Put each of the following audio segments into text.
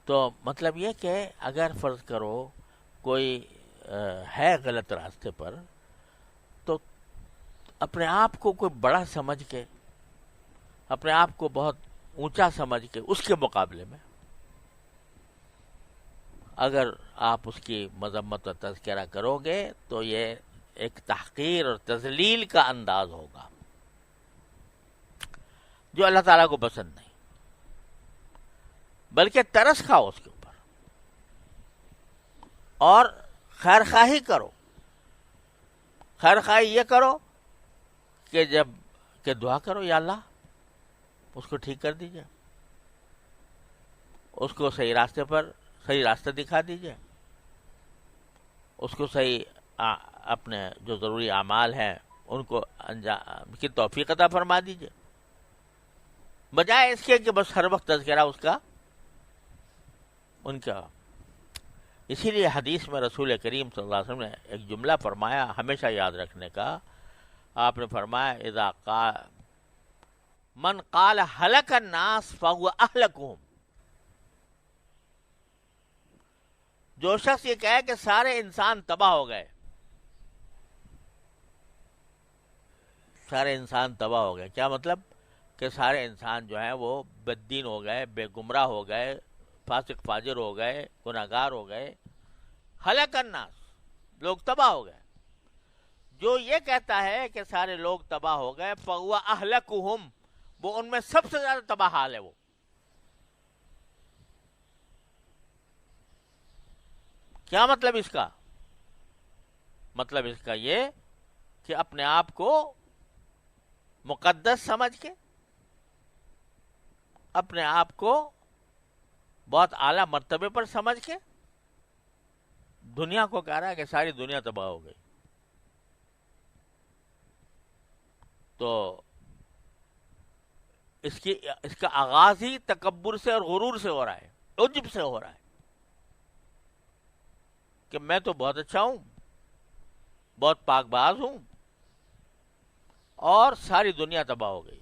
تو مطلب یہ کہ اگر فرض کرو کوئی ہے غلط راستے پر، تو اپنے آپ کو کوئی بڑا سمجھ کے، اپنے آپ کو بہت اونچا سمجھ کے، اس کے مقابلے میں اگر آپ اس کی مذمت و تذکرہ کرو گے تو یہ ایک تحقیر اور تذلیل کا انداز ہوگا جو اللہ تعالیٰ کو پسند نہیں، بلکہ ترس کھاؤ اس کے اوپر اور خیر خواہی کرو. خیر خواہی یہ کرو کہ دعا کرو، یا اللہ اس کو ٹھیک کر دیجئے، اس کو صحیح راستہ دکھا دیجئے، اس کو صحیح اپنے جو ضروری اعمال ہیں ان کو انجام کی توفیق عطا فرما دیجئے، بجائے اس کے کہ بس ہر وقت تذکرہ اس کا ان کا. اسی لیے حدیث میں رسول کریم صلی اللہ علیہ وسلم نے ایک جملہ فرمایا ہمیشہ یاد رکھنے کا. آپ نے فرمایا اذا قال من قال هلك الناس فهو اهلكهم، جو شخص یہ کہے کہ سارے انسان تباہ ہو گئے، سارے انسان تباہ ہو گئے، کیا مطلب؟ کہ سارے انسان جو ہیں وہ بددین ہو گئے، بے گمراہ ہو گئے، فاسق فاجر ہو گئے، گناہگار ہو گئے. ہلاک الناس، لوگ تباہ ہو گئے. جو یہ کہتا ہے کہ سارے لوگ تباہ ہو گئے، فَهُوَ أَهْلَكُهُمْ، وہ ان میں سب سے زیادہ تباہ حال ہے. وہ کیا مطلب اس کا؟ مطلب اس کا یہ کہ اپنے آپ کو مقدس سمجھ کے، اپنے آپ کو بہت اعلیٰ مرتبے پر سمجھ کے دنیا کو کہہ رہا ہے کہ ساری دنیا تباہ ہو گئی. تو اس کا آغاز ہی تکبر سے اور غرور سے ہو رہا ہے، عجب سے ہو رہا ہے کہ میں تو بہت اچھا ہوں، بہت پاک باز ہوں، اور ساری دنیا تباہ ہو گئی.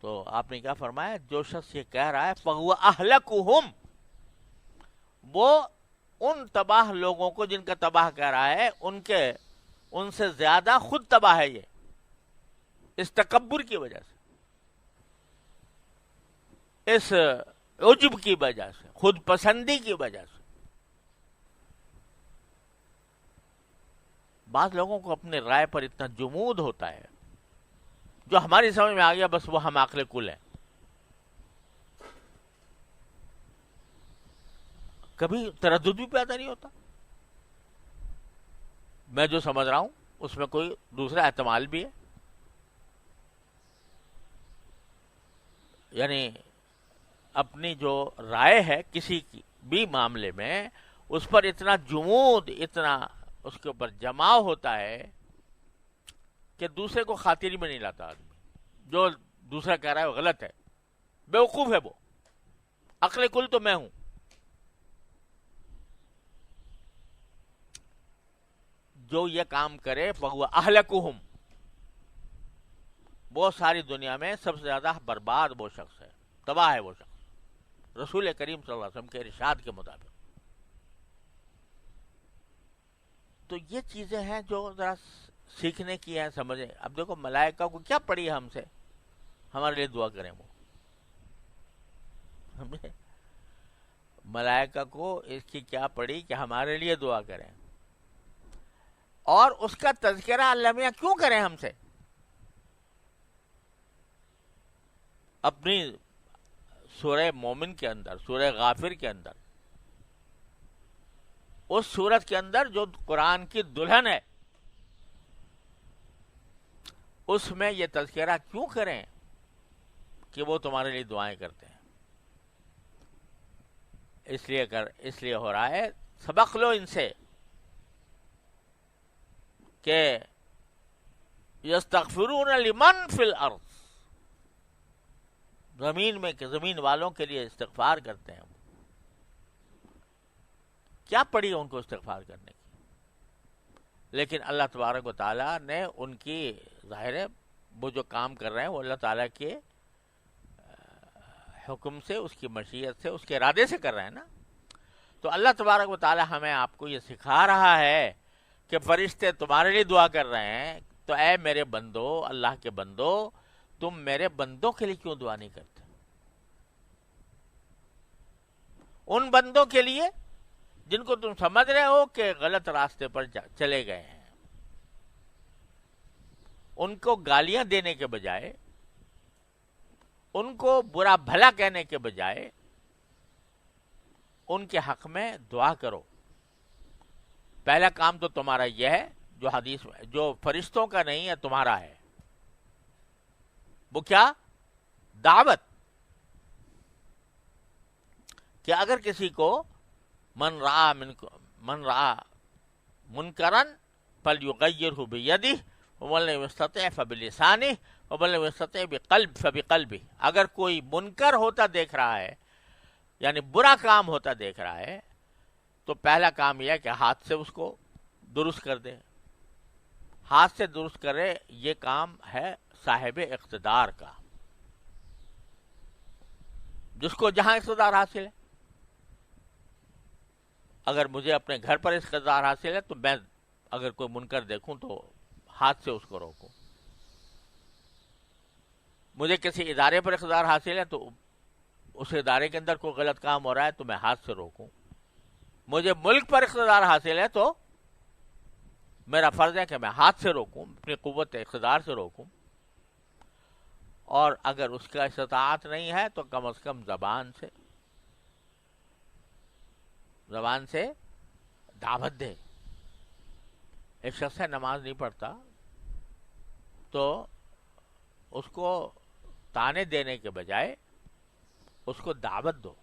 تو آپ نے کیا فرمایا؟ جو شخص یہ کہہ رہا ہے فَهُوَ أَهْلَكُهُمْ، وہ ان تباہ لوگوں کو جن کا تباہ کہہ رہا ہے ان سے زیادہ خود تباہ ہے. یہ اس تکبر کی وجہ سے، اس عجب کی وجہ سے، خود پسندی کی وجہ سے. بعض لوگوں کو اپنے رائے پر اتنا جمود ہوتا ہے، جو ہماری سمجھ میں آ گیا بس وہ ہم عاقل کل ہیں. کبھی تردد بھی پیدا نہیں ہوتا، میں جو سمجھ رہا ہوں اس میں کوئی دوسرا احتمال بھی ہے. یعنی اپنی جو رائے ہے کسی کی بھی معاملے میں، اس پر اتنا جمود، اتنا اس کے اوپر جماؤ ہوتا ہے کہ دوسرے کو خاطر میں نہیں لاتا آدمی. جو دوسرا کہہ رہا ہے وہ غلط ہے، بیوقوف ہے، وہ عقل کل تو میں ہوں. جو یہ کام کرے فَهُوَ أَهْلَكُهُمْ، وہ ساری دنیا میں سب سے زیادہ برباد وہ شخص ہے، تباہ ہے وہ شخص، رسول کریم صلی اللہ علیہ وسلم کے ارشاد کے مطابق. تو یہ چیزیں ہیں جو ذرا سیکھنے کی ہیں، سمجھیں. اب دیکھو ملائکہ کو کیا پڑی ہم سے ہمارے لیے دعا کریں؟ وہ ملائکہ کو اس کی کیا پڑی کہ ہمارے لیے دعا کریں؟ اور اس کا تذکرہ اللہ میاں کیوں کریں ہم سے؟ اپنی سورہ مومن کے اندر، سورہ غافر کے اندر، اس سورت کے اندر جو قرآن کی دلہن ہے، اس میں یہ تذکرہ کیوں کریں کہ وہ تمہارے لیے دعائیں کرتے ہیں؟ اس لیے ہو رہا ہے سبق لو ان سے کہ یستغفرون لمن فی الارض، زمین والوں کے لیے استغفار کرتے ہیں. کیا پڑی ان کو استغفار کرنے کی؟ لیکن اللہ تبارک و تعالیٰ نے ان کی، ظاہر ہے وہ جو کام کر رہے ہیں وہ اللہ تعالیٰ کے حکم سے، اس کی مشیت سے، اس کے ارادے سے کر رہے ہیں نا. تو اللہ تبارک و تعالی ہمیں آپ کو یہ سکھا رہا ہے کہ فرشتے تمہارے لیے دعا کر رہے ہیں، تو اے میرے بندو، اللہ کے بندو، تم میرے بندوں کے لیے کیوں دعا نہیں کرتے؟ ان بندوں کے لیے جن کو تم سمجھ رہے ہو کہ غلط راستے پر چلے گئے ہیں. ان کو گالیاں دینے کے بجائے، ان کو برا بھلا کہنے کے بجائے، ان کے حق میں دعا کرو. پہلا کام تو تمہارا یہ ہے جو حدیث میں، جو فرشتوں کا نہیں ہے، تمہارا ہے. وہ کیا؟ دعوت. کہ اگر کسی کو من رعا منکرن فلیغیرہ بیدہ ومن لم یستطع فبلسانہ ومن لم یستطع فبقلبہ. اگر کوئی منکر ہوتا دیکھ رہا ہے، یعنی برا کام ہوتا دیکھ رہا ہے، تو پہلا کام یہ ہے کہ ہاتھ سے اس کو درست کر دے. ہاتھ سے درست کرے، یہ کام ہے صاحب اقتدار کا، جس کو جہاں اقتدار حاصل ہے. اگر مجھے اپنے گھر پر اقتدار حاصل ہے تو میں اگر کوئی منکر دیکھوں تو ہاتھ سے اس کو روکوں. مجھے کسی ادارے پر اقتدار حاصل ہے تو اس ادارے کے اندر کوئی غلط کام ہو رہا ہے تو میں ہاتھ سے روکوں. مجھے ملک پر اقتدار حاصل ہے تو میرا فرض ہے کہ میں ہاتھ سے روکوں، اپنی قوت اقتدار سے روکوں. اور اگر اس کا استطاعت نہیں ہے تو کم از کم زبان سے دعوت دے. ایک شخص ہے نماز نہیں پڑھتا، تو اس کو تانے دینے کے بجائے اس کو دعوت دو.